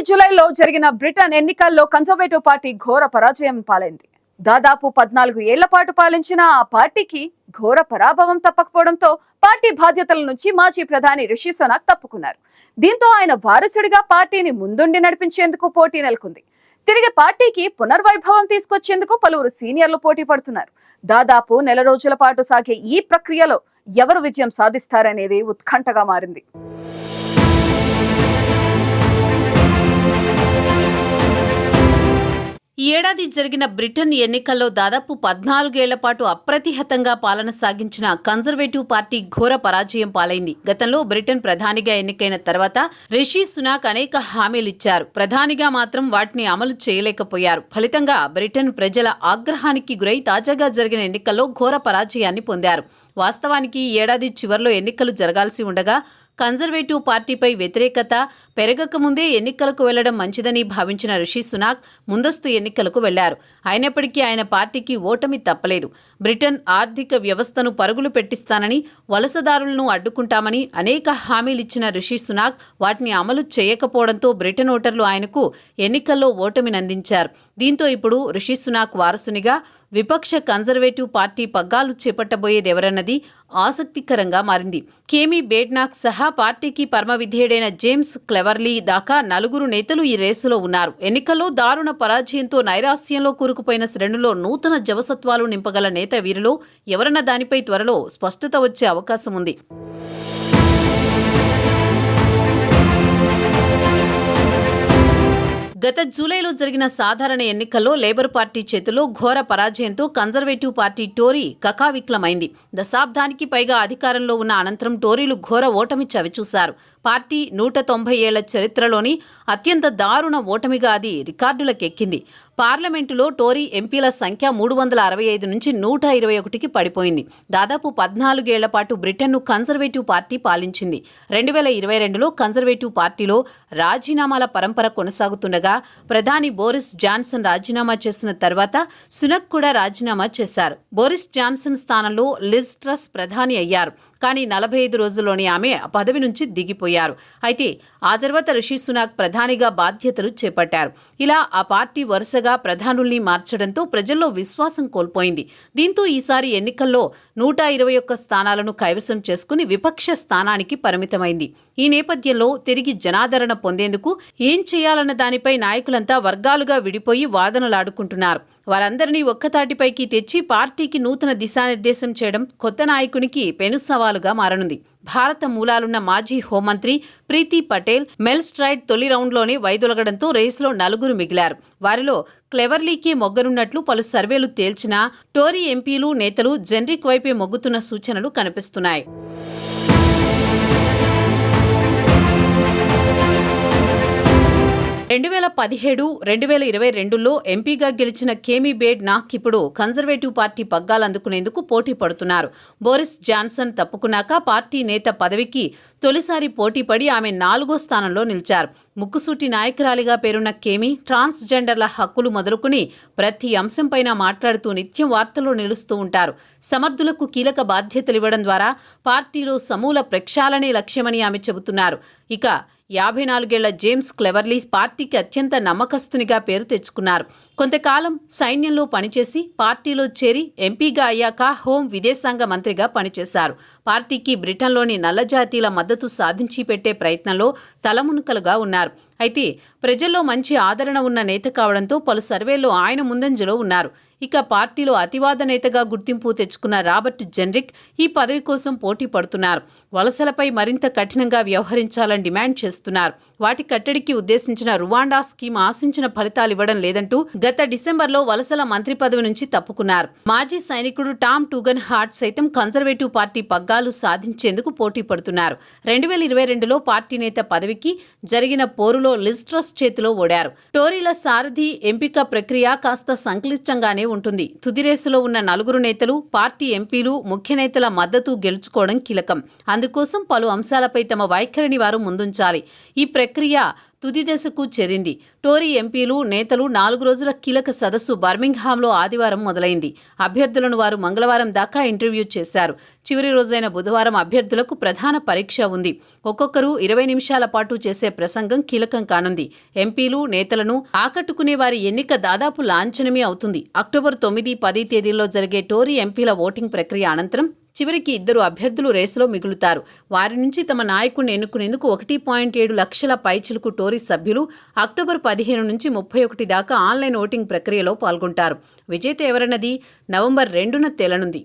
జూలైలో జరిగిన బ్రిటన్ ఎన్నికల్లో కన్జర్వేటివ్ పార్టీ ఘోర పరాజయం పాలైంది. దాదాపు 14 ఏళ్ల పాటు పాలించిన ఆ పార్టీకి ఘోర పరాభవం తప్పకపోవడంతో పార్టీ బాధ్యతల నుంచి మాజీ ప్రధాని రిషి సునాక్ తప్పుకున్నారు. దీంతో ఆయన వారసుడిగా పార్టీని ముందుండి నడిపించేందుకు పోటీ నెలకొంది. తిరిగి పార్టీకి పునర్వైభవం తీసుకొచ్చేందుకు పలువురు సీనియర్లు పోటీ పడుతున్నారు. దాదాపు నెల రోజుల పాటు సాగే ఈ ప్రక్రియలో ఎవరు విజయం సాధిస్తారనేది ఉత్కంఠగా మారింది. ఈ ఏడాది జరిగిన బ్రిటన్ ఎన్నికల్లో దాదాపు 14 ఏళ్ల పాటు అప్రతిహతంగా పాలన సాగించిన కన్జర్వేటివ్ పార్టీ ఘోర పరాజయం పాలైంది. గతంలో బ్రిటన్ ప్రధానిగా ఎన్నికైన తర్వాత రిషి సునాక్ అనేక హామీలిచ్చారు. ప్రధానిగా మాత్రం వాటిని అమలు చేయలేకపోయారు. ఫలితంగా బ్రిటన్ ప్రజల ఆగ్రహానికి గురై తాజాగా జరిగిన ఎన్నికల్లో ఘోర పరాజయాన్ని పొందారు. వాస్తవానికి ఈ ఏడాది చివర్లో ఎన్నికలు జరగాల్సి ఉండగా కన్జర్వేటివ్ పార్టీపై వ్యతిరేకత పెరగకముందే ఎన్నికలకు వెళ్లడం మంచిదని భావించిన రిషి సునాక్ ముందస్తు ఎన్నికలకు వెళ్లారు. అయినప్పటికీ ఆయన పార్టీకి ఓటమి తప్పలేదు. బ్రిటన్ ఆర్థిక వ్యవస్థను పరుగులు పెట్టిస్తానని, వలసదారులను అడ్డుకుంటామని అనేక హామీలిచ్చిన రిషి సునాక్ వాటిని అమలు చేయకపోవడంతో బ్రిటన్ ఓటర్లు ఆయనకు ఎన్నికల్లో ఓటమినందించారు. దీంతో ఇప్పుడు రిషి సునాక్ వారసునిగా విపక్ష కన్జర్వేటివ్ పార్టీ పగ్గాలు చేపట్టబోయేదెవరన్నది ఆసక్తికరంగా మారింది. కేమీ బేడ్నాక్ సహా పార్టీకి పరమవిధేయుడైన జేమ్స్ క్లెవర్లీ దాకా 4 నేతలు ఈ రేసులో ఉన్నారు. ఎన్నికల్లో దారుణ పరాజయంతో నైరాస్యంలో కూరుకుపోయిన శ్రేణుల్లో నూతన జవసత్వాలు నింపగల నేత వీరిలో ఎవరన్న దానిపై త్వరలో స్పష్టత వచ్చే అవకాశం ఉంది. గత జూలైలో జరిగిన సాధారణ ఎన్నికల్లో లేబర్ పార్టీ చేతిలో ఘోర పరాజయంతో కన్జర్వేటివ్ పార్టీ టోరీ కకావిక్లమైంది. దశాబ్దానికి పైగా అధికారంలో ఉన్న అనంతరం టోరీలు ఘోర ఓటమి చవిచూశారు. పార్టీ 190 ఏళ్ల చరిత్రలోని అత్యంత దారుణ ఓటమిగా అది రికార్డులకెక్కింది. పార్లమెంటులో టోరీ ఎంపీల సంఖ్య 365 నుంచి 121కి పడిపోయింది. దాదాపు 14 ఏళ్ల పాటు బ్రిటన్ను కన్జర్వేటివ్ పార్టీ పాలించింది. 2022లో కన్జర్వేటివ్ పార్టీలో రాజీనామాల పరంపర కొనసాగుతుండగా ప్రధాని బోరిస్ జాన్సన్ రాజీనామా చేసిన తర్వాత సునక్ కూడా రాజీనామా చేశారు. బోరిస్ జాన్సన్ స్థానంలో లిజ్ ట్రస్ ప్రధాని అయ్యారు. కానీ 45 రోజుల్లోనే ఆమె పదవి నుంచి దిగిపోయారు. అయితే ఆ తర్వాత రిషి సునాక్ ప్రధానిగా బాధ్యతలు చేపట్టారు. ఇలా ఆ పార్టీ వరుసగా ప్రధానుల్ని మార్చడంతో ప్రజల్లో విశ్వాసం కోల్పోయింది. దీంతో ఈసారి ఎన్నికల్లో 121 స్థానాలను కైవసం చేసుకుని విపక్ష స్థానానికి పరిమితమైంది. ఈ నేపథ్యంలో తిరిగి జనాదరణ పొందేందుకు ఏం చేయాలన్న దానిపై నాయకులంతా వర్గాలుగా విడిపోయి వాదనలాడుకుంటున్నారు. వారందరినీ ఒక్కతాటిపైకి తెచ్చి పార్టీకి నూతన దిశానిర్దేశం చేయడం కొత్త నాయకునికి పెను సవాలుగా మారనుంది. భారత మూలాలున్న మాజీ హోంమంత్రి ప్రీతి పటేల్ మెల్ స్ట్రైడ్ తొలి రౌండ్లోనే వైదొలగడంతో రేసులో 4 మిగిలారు. వారిలో క్లెవర్లీకే మొగ్గనున్నట్లు పలు సర్వేలు తేల్చినా టోరీ ఎంపీలు నేతలు జెన్రిక్ వైపే మొగ్గుతున్న సూచనలు కనిపిస్తున్నాయి. 2017, 2022లో ఎంపీగా గెలిచిన కేమీ బేడ్నాక్ ఇప్పుడు కన్జర్వేటివ్ పార్టీ పగ్గాలందుకునేందుకు పోటీ పడుతున్నారు. బోరిస్ జాన్సన్ తప్పుకున్నాక పార్టీ నేత పదవికి తొలిసారి పోటీపడి ఆమె 4వ స్థానంలో నిలిచారు. ముక్కుసూటి నాయకురాలిగా పేరున్న కేమీ ట్రాన్స్జెండర్ల హక్కులు మొదలుకుని ప్రతి అంశంపైన మాట్లాడుతూ నిత్యం వార్తల్లో నిలుస్తూ ఉంటారు. సమర్థులకు కీలక బాధ్యతలివ్వడం ద్వారా పార్టీలో సమూల ప్రక్షాళనే లక్ష్యమని ఆమె చెబుతున్నారు. ఇక 54 ఏళ్ల జేమ్స్ క్లెవర్లీ పార్టీకి అత్యంత నమ్మకస్తునిగా పేరు తెచ్చుకున్నారు. కొంతకాలం సైన్యంలో పనిచేసి పార్టీలో చేరి ఎంపీగా అయ్యాక హోం విదేశాంగ మంత్రిగా పనిచేశారు. పార్టీకి బ్రిటన్లోని నల్లజాతీయుల మద్దతు సాధించి పెట్టే ప్రయత్నంలో తలమునకలుగా ఉన్నారు. అయితే ప్రజల్లో మంచి ఆదరణ ఉన్న నేత కావడంతో పలు సర్వేల్లో ఆయన ముందంజలో ఉన్నారు. ఇక పార్టీలో అతివాద నేతగా గుర్తింపు తెచ్చుకున్న రాబర్ట్ జెన్రిక్ ఈ పదవి కోసం పోటీ పడుతున్నారు. వలసలపై మరింత కఠినంగా వ్యవహరించాలని డిమాండ్ చేస్తున్నారు. వాటి కట్టడికి ఉద్దేశించిన రువాండా స్కీమ్ ఆశించిన ఫలితాలివ్వడం లేదంటూ గత డిసెంబర్లో వలసల మంత్రి పదవి నుంచి తప్పుకున్నారు. మాజీ సైనికుడు టామ్ టూగన్ హార్ట్ సైతం కన్జర్వేటివ్ పార్టీ పగ్గాలు సాధించేందుకు పోటీ పడుతున్నారు. 2022లో పార్టీ నేత పదవికి జరిగిన పోరులో లిజ్ ట్రస్ చేతిలో ఓడారు. టోరీల సారథి ఎంపిక ప్రక్రియ కాస్త సంక్లిష్టంగానే ఉంటుంది. తుది రేసులో ఉన్న 4 నేతలు, పార్టీ ఎంపీలు, ముఖ్య నేతల మద్దతు గెలుచుకోవడం కీలకం. అందుకోసం పలు అంశాలపై తమ వైఖరిని వారు ముందుంచాలి. ఈ ప్రక్రియ తుది దశకు చేరింది. టోరీ ఎంపీలు, నేతలు 4 రోజుల కీలక సదస్సు బర్మింగ్హామ్లో ఆదివారం మొదలైంది. అభ్యర్థులను వారు మంగళవారం దాకా ఇంటర్వ్యూ చేశారు. చివరి రోజైన బుధవారం అభ్యర్థులకు ప్రధాన పరీక్ష ఉంది. ఒక్కొక్కరు 20 నిమిషాల పాటు చేసే ప్రసంగం కీలకం కానుంది. ఎంపీలు, నేతలను ఆకట్టుకునే వారి ఎన్నిక దాదాపు లాంఛనమే అవుతుంది. అక్టోబర్ 9, 10 తేదీల్లో జరిగే టోరీ ఎంపీల ఓటింగ్ ప్రక్రియ అనంతరం చివరికి 2 అభ్యర్థులు రేసులో మిగులుతారు. వారి నుంచి తమ నాయకుడిని ఎన్నుకునేందుకు 1.7 లక్షల పైచిలుకు టోరీ సభ్యులు అక్టోబర్ 15 నుంచి 31 దాకా ఆన్లైన్ ఓటింగ్ ప్రక్రియలో పాల్గొంటారు. విజేత ఎవరన్నది నవంబర్ 2న తేలనుంది.